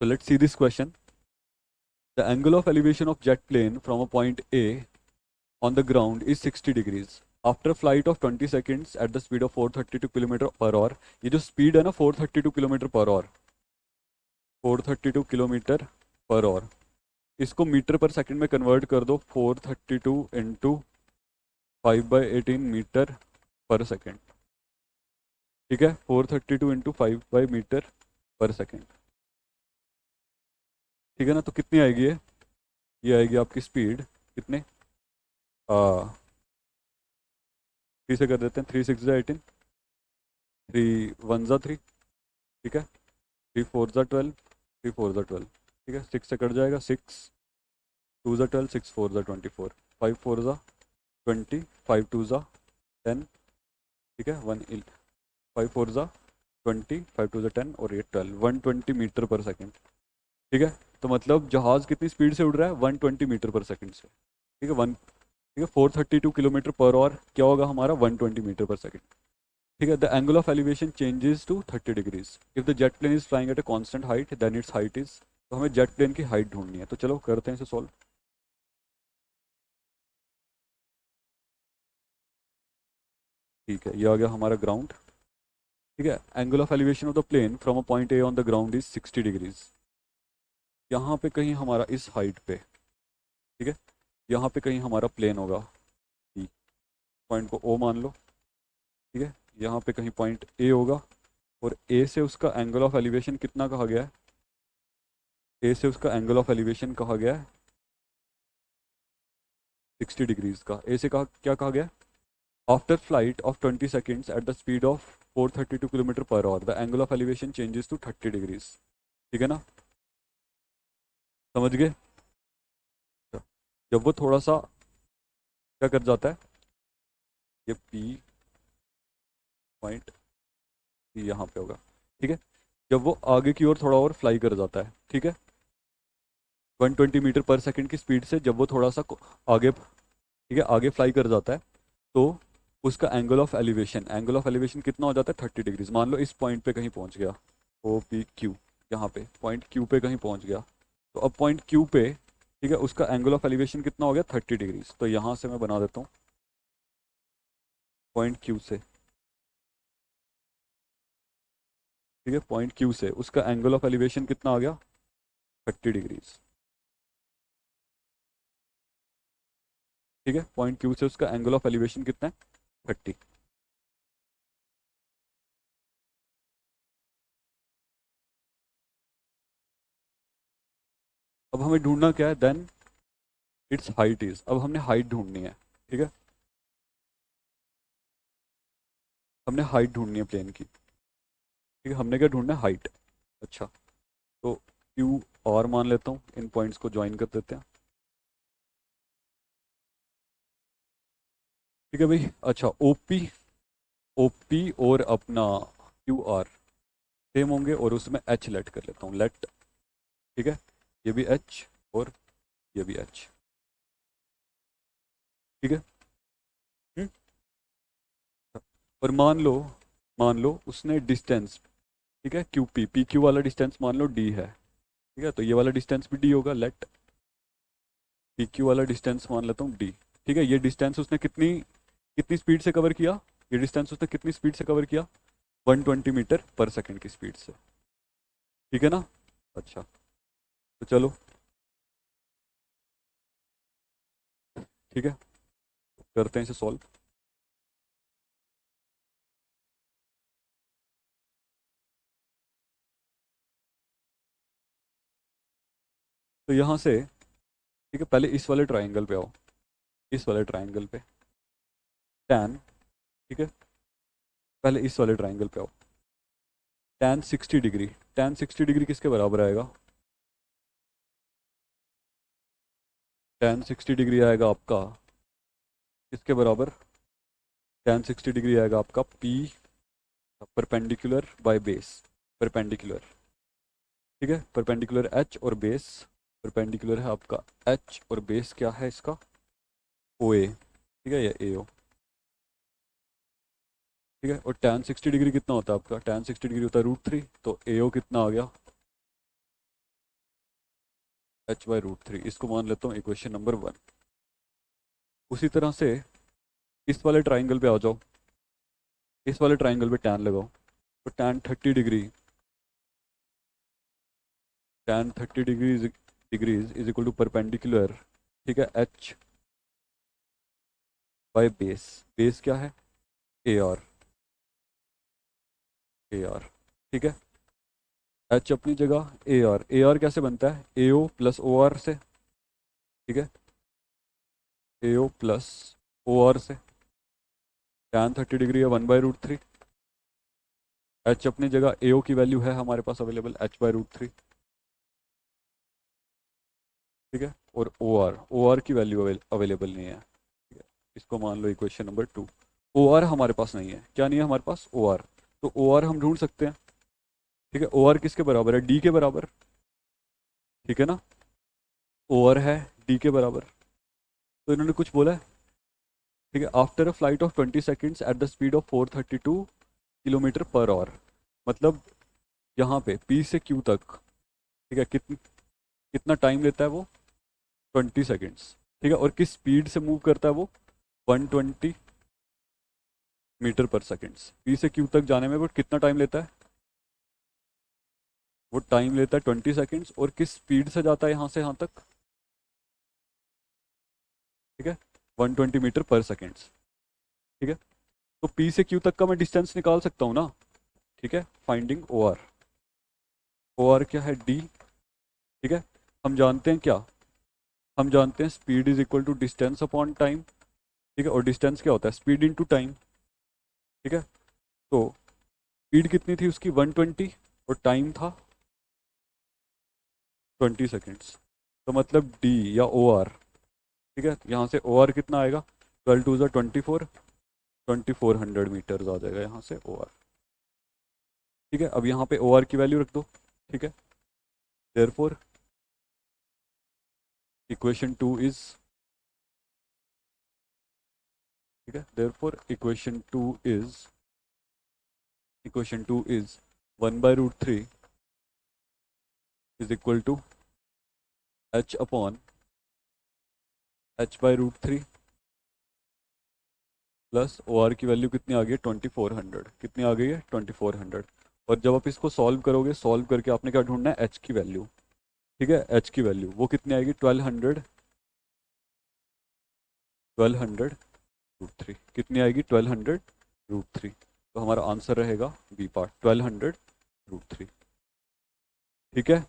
So let's see this question. The angle of elevation of jet plane from a point A on the ground is 60 degrees. After a flight of 20 seconds at the speed of 432 kilometre per our, ये जो speed है ना 432 kilometre per our, 432 kilometre per our, इसको metre पर second में convert कर दो. 432 into 5/18 metre पर सेकंड. ठीक है, 432 इंटू 5/मीटर पर सेकंड. ठीक है ना, तो कितनी आएगी ये आएगी आपकी स्पीड कितने 3 से कर देते हैं. 3 6 18, 3 1 3. ठीक है, 3 4 12, 3 4 12. ठीक है, 6 से कट जाएगा. 6 2 12, 6 4 24, 5 4 20, 5 2 10. ठीक है, 5 4 20, 5 2 10 और ये 12, 120 मीटर पर सेकंड. ठीक है, तो मतलब जहाज कितनी स्पीड से उड़ रहा है 120 मीटर पर सेकंड से. ठीक है, 432 किलोमीटर पर आवर क्या होगा हमारा 120 मीटर पर सेकंड. ठीक है, the angle of elevation changes to 30 degrees if the jet plane is flying at a constant height then its height is. तो हमें जेट प्लेन की हाइट ढूंढनी है, तो चलो करते हैं इसे सॉल्व. ठीक है, ये आ गया हमारा ग्राउंड. ठीक है, angle of elevation of the plane from a point A on the ground is 60 degrees. यहाँ पे कहीं हमारा इस हाइट पे, ठीक है, यहाँ पे कहीं हमारा प्लेन होगा. पॉइंट को ओ मान लो. ठीक है, यहाँ पे कहीं पॉइंट ए होगा और ए से उसका एंगल ऑफ एलिवेशन कितना कहा गया है. ए से उसका एंगल ऑफ एलिवेशन कहा गया है 60 डिग्रीज का. ए से कहा क्या कहा गया. After flight of 20 seconds at the speed of 432 kilometre per hour the angle of elevation changes to 30 degrees. ठीक है ना, समझ गए. जब वो थोड़ा सा क्या कर जाता है, ये पी पॉइंट यहाँ पे होगा. ठीक है, जब वो आगे की ओर थोड़ा और फ्लाई कर जाता है, ठीक है, 120 मीटर पर सेकंड की स्पीड से जब वो थोड़ा सा आगे, ठीक है, आगे फ्लाई कर जाता है, तो उसका एंगल ऑफ एलिवेशन कितना हो जाता है 30 डिग्रीज. मान लो इस पॉइंट पे कहीं पहुंच गया, ओ पी क्यू, यहाँ पे पॉइंट क्यू पे कहीं पहुंच गया. तो अब पॉइंट क्यू पे, ठीक है, उसका एंगल ऑफ एलिवेशन कितना हो गया 30 डिग्रीज. तो यहाँ से मैं बना देता हूँ पॉइंट क्यू से. ठीक है, पॉइंट क्यू से उसका एंगल ऑफ एलिवेशन कितना आ गया 30 डिग्रीज. ठीक है, पॉइंट क्यू से उसका एंगल ऑफ एलिवेशन कितना है 30. अब हमें ढूंढना क्या है, देन इट्स हाइट इज. अब हमने हाइट ढूंढनी है. ठीक है, हमने हाइट ढूंढनी है प्लेन की. ठीक है, हमने क्या ढूंढना है हाइट. अच्छा, तो क्यू और मान लेता हूँ, इन पॉइंट्स को ज्वाइन कर देते हैं. ठीक है भाई. अच्छा, ओपी और अपना क्यू आर सेम होंगे और उसमें एच लेट कर लेता हूँ, लेट. ठीक है, ये भी एच और ये भी एच. ठीक है. हम्म? और मान लो उसने डिस्टेंस, ठीक है, पी क्यू वाला डिस्टेंस मान लो डी है. ठीक है, तो ये वाला डिस्टेंस भी डी होगा, लेट पी क्यू वाला डिस्टेंस मान लेता हूँ डी. ठीक है, ये डिस्टेंस उसने कितनी कितनी स्पीड से कवर किया, ये डिस्टेंस उसने कितनी स्पीड से कवर किया 120 मीटर पर सेकंड की स्पीड से. ठीक है ना. अच्छा, तो चलो. ठीक है, करते हैं इसे सॉल्व. तो यहाँ से, ठीक है, पहले इस वाले ट्राइंगल पे आओ, इस वाले ट्राइंगल पे टैन. ठीक है, पहले इस वाले ट्राइंगल पे आओ. टैन 60 डिग्री किसके बराबर आएगा. टैन 60 डिग्री आएगा आपका किसके बराबर. टैन 60 डिग्री आएगा आपका P perpendicular by base. Perpendicular, ठीक है, परपेंडिकुलर एच और बेस. परपेंडिकुलर है आपका एच और बेस क्या है इसका ओ ए. ठीक है, या ए ओ. ठीक है, और टैन 60 डिग्री कितना होता है आपका, टैन 60 डिग्री होता है √3. तो ए ओ कितना आ गया h/√3, इसको मान लेता हूँ इक्वेशन नंबर 1। उसी तरह से इस वाले ट्राइंगल पे आ जाओ, इस वाले ट्राइंगल पे tan लगाओ, तो tan 30 degree, tan 30 degrees is equal to perpendicular, ठीक है, h बाय बेस। बेस क्या है? AR, AR, ठीक है। h अपनी जगह, AR कैसे बनता है? AO प्लस OR से, ठीक है, AO प्लस OR से। tan 30 डिग्री है 1/√3। h अपनी जगह, AO की वैल्यू है हमारे पास अवेलेबल h/√3, ठीक है, और OR की वैल्यू अवेलेबल नहीं है, ठीक है। इसको मान लो इक्वेशन नंबर 2। OR हमारे पास नहीं है, क्या नहीं है हमारे पास? OR। तो OR हम ढूंढ सकते हैं, ठीक है। OR किसके बराबर है? D के बराबर, ठीक है ना। OR है D के बराबर। तो इन्होंने कुछ बोला है, ठीक है, after a flight of 20 seconds at the speed of 432 kilometre per our. मतलब यहाँ पे P से Q तक, ठीक है, कितना टाइम लेता है वो? 20 सेकेंड्स, ठीक है। और किस स्पीड से मूव करता है वो? 120 मीटर पर सेकेंड्स। P से Q तक जाने में वो कितना टाइम लेता है? वो टाइम लेता है 20 सेकेंड्स। और किस स्पीड से जाता है यहाँ से यहाँ तक? ठीक है, 120 मीटर पर सेकेंड्स, ठीक है। तो P से Q तक का मैं डिस्टेंस निकाल सकता हूँ ना, ठीक है। फाइंडिंग OR क्या है? D, ठीक है। हम जानते हैं क्या? हम जानते हैं speed is equal to distance upon time, ठीक है। और डिस्टेंस क्या होता है? स्पीड इनटू टाइम, ठीक है। तो स्पीड कितनी थी उसकी? 120, और टाइम था 20 सेकेंड्स। तो मतलब D या OR, ठीक है, यहाँ से OR कितना आएगा? 12 2 ज़ा 24, 2400 मीटर्स आ जाएगा यहाँ से OR, ठीक है। अब यहाँ पे OR की वैल्यू रख दो, ठीक है। देयरफॉर इक्वेशन 2 इज, ठीक है, therefore equation 2 is 1/√3 is equal to h upon h/√3 plus OR की वैल्यू कितनी आ गई है? 2400। कितनी आ गई है? 2400। और जब आप इसको सॉल्व करोगे, सॉल्व करके आपने क्या ढूंढना है? h की वैल्यू, ठीक है। h की वैल्यू वो कितनी आएगी? 1200√3। कितनी आएगी? 1200√3। तो हमारा आंसर रहेगा बी पार्ट, 1200√3, ठीक है।